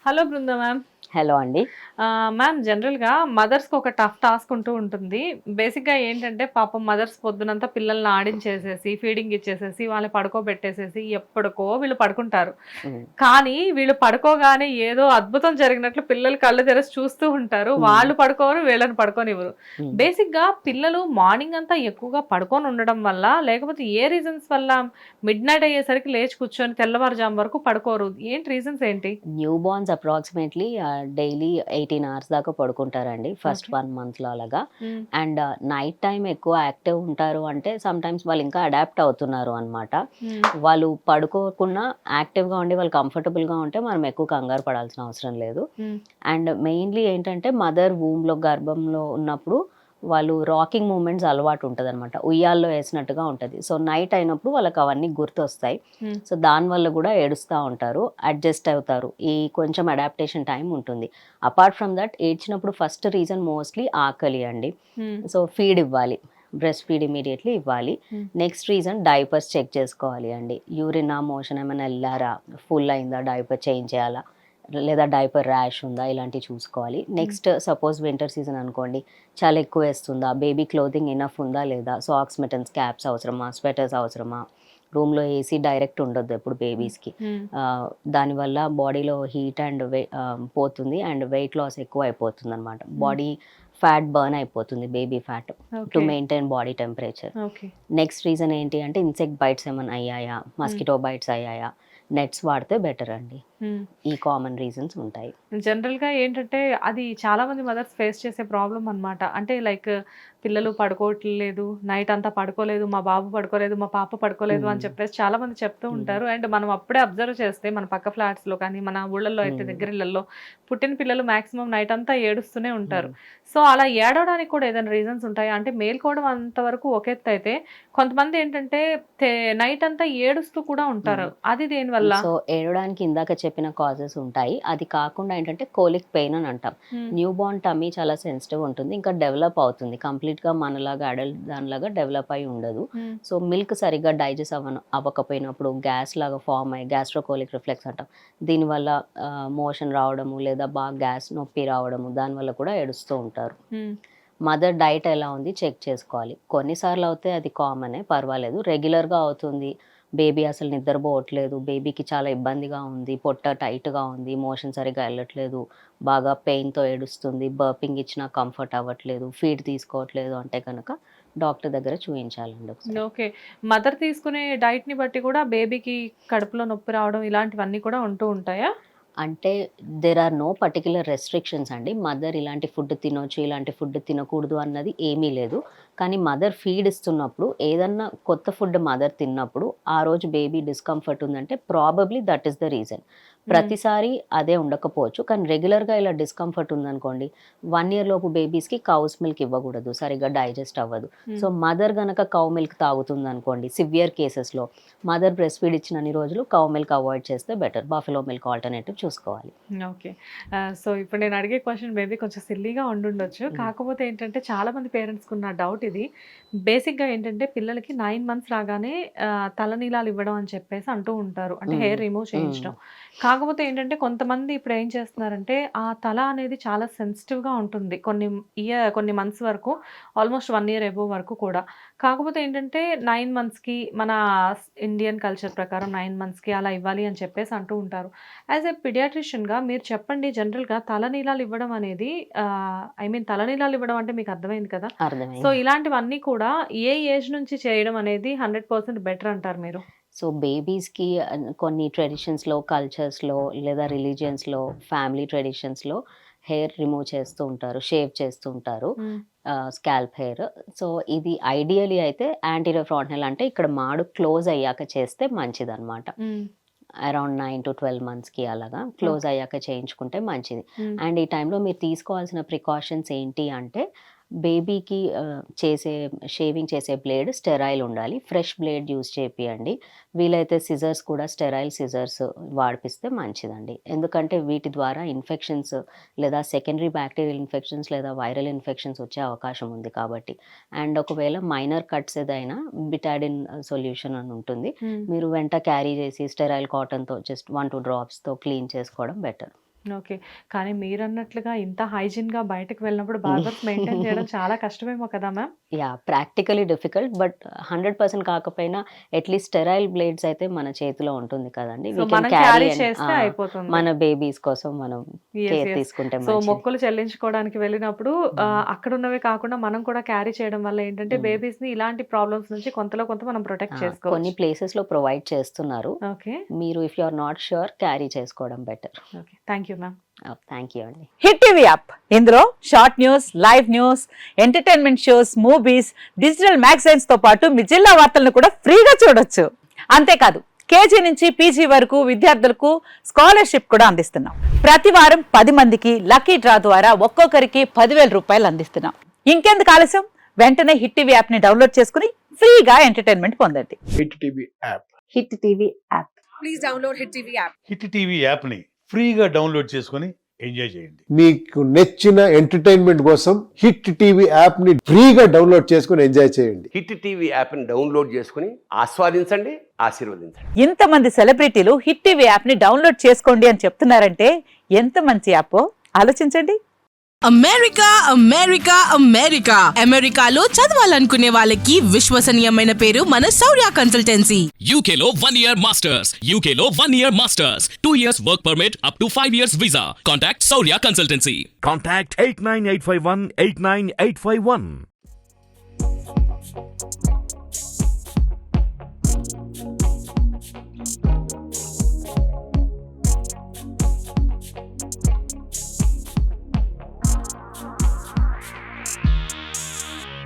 Hello బృంద ma'am. Hello అండి. Ma'am, జనరల్‌గా మదర్స్‌కి ఒక టఫ్ టాస్క్ ఉంటూ ఉంటుంది. బేసిక్‌గా ఏంటంటే పాపం మదర్స్ పొద్దునంతా పిల్లల్ని ఆడించేసేసి, ఫీడింగ్ ఇచ్చేసేసి, వాళ్ళని పడుకోబెట్టేసేసి ఎప్పటికో వీళ్ళు పడుకుంటారు. హ్మ్. కానీ వీళ్ళు పడుకోగానే ఏదో అద్భుతం జరిగినట్లు పిల్లలు కళ్ళు తెరిసి చూస్తూ ఉంటారు. హ్మ్. వాళ్ళు పడుకోరు, వీళ్ళని పడుకోనివ్వరు. హ్మ్. బేసిక్‌గా పిల్లలు మార్నింగ్ అంతా ఎక్కువగా పడుకొని ఉండడం వల్ల, లేకపోతే ఏ రీజన్స్ వల్ల మిడ్‌నైట్ అయ్యేసరికి లేచి కూర్చొని తెల్లవారుజాము వరకు పడుకోరు? ఏంటి రీజన్స్ ఏంటి? New borns approximately daily 18 hours దాకా పడుకుంటారండి. First okay. 1 మంత్‌లో అలాగా. హ్మ్. అండ్ నైట్ టైమ్ ఎక్కువ యాక్టివ్ ఉంటారు అంటే సమ్‌టైమ్స్ వాళ్ళు ఇంకా అడాప్ట్ అవుతున్నారు అనమాట. హ్మ్. వాళ్ళు పడుకోకున్నా యాక్టివ్‌గా ఉండి వాళ్ళు కంఫర్టబుల్‌గా ఉంటే మనం ఎక్కువ కంగారు పడాల్సిన అవసరం లేదు. హ్మ్. అండ్ మెయిన్‌లీ ఏంటంటే మదర్ వూమ్‌లో గర్భంలో ఉన్నప్పుడు వాళ్ళు రాకింగ్ మూవ్‌మెంట్స్ అలవాటు ఉంటదనమాట. ఉయ్యాల్లో ఏసినట్టుగా ఉంటది. సో, నైట్ అయినప్పుడు వాళ్ళకి అవన్నీ గుర్తొస్తాయి. హ్మ్. సో, దానివల్ల గూడా ఏడుస్తా ఉంటారు. అడ్జస్ట్ అవుతారు. ఈ కొంచెం అడాప్టేషన్ టైమ్ ఉంటుంది. అపార్ట్ ఫ్రమ్ దట్ ఏడ్చినప్పుడు ఫస్ట్ రీజన్ మోస్ట్‌లీ ఆకలి అండి. హ్మ్. సో, ఫీడ్ ఇవ్వాలి. బ్రెస్ట్ ఫీడ్ ఇమ్మీడియేట్‌లీ ఇవ్వాలి. Hmm. Next reason diapers check చేసుకోవాలి అండి. యూరినా, మోషన్ ఏమైనా ఎళ్లారా? ఫుల్ అయిందా? డైపర్ చేంజ్ చేయాలా? లేదా డైపర్ ర్యాష్ ఉందా? ఇలాంటివి చూసుకోవాలి. హ్మ్. నెక్స్ట్ సపోజ్ వింటర్ సీజన్ అనుకోండి. చలి ఎక్కువేస్తుందా? బేబీ క్లోతింగ్ ఎనఫ్ ఉందా? లేదా? సాక్స్, మిట్టన్స్, క్యాప్స్ అవసరమా? స్వెటర్స్ అవసరమా? రూమ్‌లో ఏసీ డైరెక్ట్ ఉండొద్దు ఎప్పుడు హ్మ్. బేబీస్‌కి. హ్మ్. దానివల్ల బాడీలో హీట్ అండ్ పోతుంది అండ్ వెయిట్ లాస్ ఎక్కువైపోతుందనమాట. హ్మ్. బాడీ ఫ్యాట్ బర్న్ అయిపోతుంది baby fat to okay. Maintain body temperature. Okay. Next reason ఏంటి అంటే ఇన్సెక్ట్ బైట్స్ ఏమన్నా అయ్యాయా? హ్మ్. మస్కిటో బైట్స్ అయ్యాయా? నెట్స్ వాడితే బెటర్ అండి. హ్మ్. ఈ కామన్ రీజన్స్ ఉంటాయి. జనరల్‌గా ఏంటంటే, అది చాలామంది మదర్స్ ఫేస్ చేసే ప్రాబ్లమ్ అనమాట. అంటే లైక్ పిల్లలు పడుకోవట్లేదు, నైట్ అంతా పడుకోలేదు, మా బాబు పడుకోలేదు, మా పాప పడుకోలేదు అని హ్మ్. చెప్పేసి చాలామంది చెప్తూ హ్మ్. ఉంటారు. అండ్ మనం అప్పుడే అబ్జర్వ్ చేస్తే మన పక్క ఫ్లాట్స్‌లో కానీ, మన ఊళ్ళల్లో అయితే హ్మ్. దగ్గరిళ్ళల్లో పుట్టిన పిల్లలు మాక్సిమం నైట్ అంతా ఏడుస్తూనే ఉంటారు. హ్మ్. సో, అలా ఏడవడానికి కూడా ఏదైనా రీజన్స్ ఉంటాయా? అంటే మేలుకోవడం అంతవరకు ఒక ఎత్తయితే, కొంతమంది ఏంటంటే తే నైట్ అంతా ఏడుస్తూ కూడా హ్మ్. ఉంటారు. అది దేనివల్ల? సో, ఏడవడానికి ఇందాక చెప్పిన కాజెస్ ఉంటాయి. అది కాకుండా ఏంటంటే కోలిక్ పెయిన్ అని అంటాం. హ్మ్. న్యూ బోర్న్ టమ్మీ చాలా సెన్సిటివ్ ఉంటుంది. ఇంకా డెవలప్ అవుతుంది. కంప్లీట్‌గా మనలాగా అడల్ట్ దానిలాగా డెవలప్ అయ్యి ఉండదు. హ్మ్. సో, మిల్క్ సరిగ్గా డైజెస్ట్ అవ్వకపోయినప్పుడు గ్యాస్ లాగా ఫార్మ్ అయ్యి గ్యాస్ట్రోకోలిక్ రిఫ్లెక్స్ అంటాం. దీనివల్ల మోషన్ రావడము లేదా బాగా గ్యాస్ నొప్పి రావడము దానివల్ల కూడా ఏడుస్తూ ఉంటారు. హ్మ్. మదర్ డైట్ ఎలా ఉంది చెక్ చేసుకోవాలి. కొన్నిసార్లు అవుతే అది కామనే పర్వాలేదు. రెగ్యులర్‌గా అవుతుంది. బేబీ అసలు నిద్రపోవట్లేదు. బేబీకి చాలా ఇబ్బందిగా ఉంది. పొట్ట టైట్‌గా ఉంది. మోషన్ సరిగ్గా ఎళ్ళట్లేదు. బాగా పెయిన్‌తో ఏడుస్తుంది. బర్పింగ్ ఇచ్చినా కంఫర్ట్ అవ్వట్లేదు. ఫీడ్ తీసుకోవట్లేదు అంటే గనక డాక్టర్ దగ్గర చూయించాలండి ఒకసారి. ఓకే. మదర్ తీసుకునే డైట్‌ని బట్టి కూడా బేబీకి కడుపులో నొప్పి రావడం ఇలాంటివన్నీ కూడా ఉంటూ ఉంటాయా? అంటే there are no particular restrictions అండి. మదర్ ఇలాంటి ఫుడ్ తినొచ్చు, ఇలాంటి ఫుడ్ తినకూడదు అన్నది ఏమీ లేదు. కానీ మదర్ ఫీడ్ ఇస్తున్నప్పుడు ఏదన్నా కొత్త ఫుడ్ మదర్ తిన్నప్పుడు ఆ రోజు బేబీ డిస్కంఫర్ట్ ఉందంటే probably that is the reason. హ్మ్. ప్రతిసారి అదే ఉండకపోవచ్చు. కానీ రెగ్యులర్‌గా ఇలా డిస్కంఫర్ట్ ఉందనుకోండి, 1 ఇయర్ లోపు బేబీస్‌కి కౌస్ మిల్క్ ఇవ్వకూడదు. సరిగ్గా డైజెస్ట్ అవ్వదు. హ్మ్. సో, మదర్ గనక కౌ మిల్క్ తాగుతుందనుకోండి సివియర్ కేసెస్‌లో మదర్ బ్రెస్ట్ ఫీడ్ ఇచ్చినన్ని రోజులు కౌ మిల్క్ అవాయిడ్ చేస్తే బెటర్. బఫెలో మిల్క్ ఆల్టర్‌నేటివ్ చూసుకోవాలి. ఓకే. సో, ఇప్పుడు నేను అడిగే క్వెషన్ మేబీ కొంచెం సిల్లీగా ఉండుండొచ్చు. హ్మ్. కాకపోతే ఏంటంటే చాలామంది పేరెంట్స్‌కున్న డౌట్ ఇది. బేసిక్‌గా ఏంటంటే పిల్లలకి 9 మంత్స్ రాగానే తలనీలాలు ఇవ్వడం అని చెప్పేసి అంటూ ఉంటారు. అంటే హ్మ్. హెయిర్ రిమూవ్ హ్మ్. చేయించడం. కాకపోతే ఏంటంటే కొంతమంది ఇప్పుడు ఏం చేస్తున్నారంటే ఆ తల అనేది చాలా సెన్సిటివ్‌గా ఉంటుంది. కొన్ని మంత్స్ వరకు ఆల్మోస్ట్ 1 ఇయర్ అబోవ్ వరకు కూడా. కాకపోతే ఏంటంటే 9 మంత్స్‌కి మన ఇండియన్ కల్చర్ ప్రకారం 9 మంత్స్‌కి అలా ఇవ్వాలి అని చెప్పేసి అంటూ ఉంటారు. యాస్ ఎ పీడియాట్రిషియన్‌గా మీరు చెప్పండి, జనరల్‌గా తలనీలాలు ఇవ్వడం అనేది ఐ మీన్ తలనీలాలు ఇవ్వడం అంటే మీకు అర్థమైంది కదా! సో, అర్థమైంది. ఇలాంటివన్నీ కూడా ఏ ఏజ్ నుంచి చేయడం అనేది 100% బెటర్ అంటారు మీరు? సో, బేబీస్‌కి కొన్ని ట్రెడిషన్స్‌లో, కల్చర్స్‌లో లేదా రిలిజియన్స్‌లో, ఫ్యామిలీ ట్రెడిషన్స్‌లో హెయిర్ రిమూవ్ చేస్తూ ఉంటారు. షేవ్ చేస్తూ ఉంటారు. హ్మ్. Scalp hair. సో, ఇది ఐడియల్లీ అయితే యాంటీరియర్ ఫ్రాంటల్ అంటే ఇక్కడ మాడు క్లోజ్ అయ్యాక చేస్తే మంచిదనమాట. హ్మ్. అరౌండ్ 9-12 మంత్స్‌కి అలాగా క్లోజ్ ఓకే. అయ్యాక చేయించుకుంటే మంచిది. హ్మ్. అండ్ ఈ టైంలో మీరు తీసుకోవాల్సిన ప్రికాషన్స్ ఏంటి అంటే, బేబీకి చేసే షేవింగ్ చేసే బ్లేడ్ స్టెరైల్ ఉండాలి. ఫ్రెష్ బ్లేడ్ యూజ్ చేపియండి. వీలైతే సిజర్స్ కూడా స్టెరైల్ సిజర్స్ వాడిపిస్తే మంచిదండి. ఎందుకంటే వీటి ద్వారా ఇన్ఫెక్షన్స్ లేదా సెకండరీ బ్యాక్టీరియల్ ఇన్ఫెక్షన్స్ లేదా వైరల్ ఇన్ఫెక్షన్స్ వచ్చే అవకాశం ఉంది కాబట్టి. అండ్ ఒకవేళ మైనర్ కట్స్ ఏదైనా బిటాడిన్ సొల్యూషన్ అని ఉంటుంది. హ్మ్. మీరు వెంట క్యారీ చేసి స్టెరైల్ కాటన్‌తో జస్ట్ 1, 2 డ్రాప్స్‌తో క్లీన్ చేసుకోవడం బెటర్. ఓకే. కానీ మీరన్నట్లుగా ఇంత హైజీన్‌గా బయటకి వెళ్ళినప్పుడు బార్బర్స్ మెయింటైన్ చేయడం చాలా కష్టమేమో కదా ma'am? Yeah! Practically difficult but 100% కాకపోయినా అట్‌లీస్ట్ స్టెరైల్ బ్లేడ్స్ అయితే మన చేతిలో ఉంటుంది కదండీ. సో, వీ కెన్ మనం క్యారీ క్యారీ అండ్ చేస్తే అయిపోతుంది. మన బేబీస్ కోసం మనం యెస్. Care yes. తీసుకుంటే సో, మంచిది. మొక్కులు చెల్లించుకోవడానికి వెళ్ళినప్పుడు అక్కడున్నవే కాకుండా మనం కూడా క్యారీ చేయడం వల్ల ఏంటంటే హ్మ్. బేబీస్‌ని ఇలాంటి ప్రాబ్లమ్స్ నుంచి కొంతలో కొంత మనం ప్రొటెక్ట్ కొన్ని చేసుకోవచ్చు. ప్లేసెస్‌లో ప్రొవైడ్ చేస్తున్నారు. ఓకే. మీరు if you are not sure carry చేసుకోవడం better. Okay. Thank you ma'am. Thank you అండి. హిట్ టీవీ యాప్ ఇందులో short news, live news, entertainment shows, movies, digital magazines తో పాటు మీ జిల్లా వార్తలను కూడా ఫ్రీగా చూడొచ్చు. అంతేకాదు కేజీ నుంచి పీజీ వరకు విద్యార్థులకు స్కాలర్షిప్ కూడా అందిస్తున్నాం. ప్రతి వారం 10 మందికి లక్కీ డ్రా ద్వారా ఒక్కొక్కరికి 10,000 రూపాయలు అందిస్తున్నాం. ఇంకెందుకు ఆలస్యం, వెంటనే హిట్ టీవీ యాప్ ని డౌన్లోడ్ చేసుకుని ఫ్రీగా ఎంటర్టైన్మెంట్ పొందండి. Hit TV app. Hit TV app. Please download Hit TV app. Hit TV యాప్ని ఫ్రీగా డౌన్లోడ్ చేసుకొని ఎంజాయ్ చేయండి. మీకు నచ్చిన ఎంటర్టైన్మెంట్ కోసం హిట్ టీవీ యాప్ ని ఫ్రీగా డౌన్లోడ్ చేసుకుని ఎంజాయ్ చేయండి. హిట్ టీవీ యాప్ని డౌన్లోడ్ చేసుకుని ఆస్వాదించండి, ఆశీర్వదించండి. ఇంతమంది సెలబ్రిటీలు హిట్ టీవీ యాప్ ని డౌన్లోడ్ చేసుకోండి అని చెప్తున్నారంటే ఎంత మంచి యాప్ ఆలోచించండి. అమెరికా అమెరికా అమెరికా అమెరికాలో చదవాలనుకునే వాళ్ళకి విశ్వసనీయమైన పేరు మన శౌర్య consultancy. UK Law 1 Year Masters. UK Law 1 Year Masters. 2 years work permit up to 5 years visa. Contact Saurya Consultancy. Contact 89851 89851.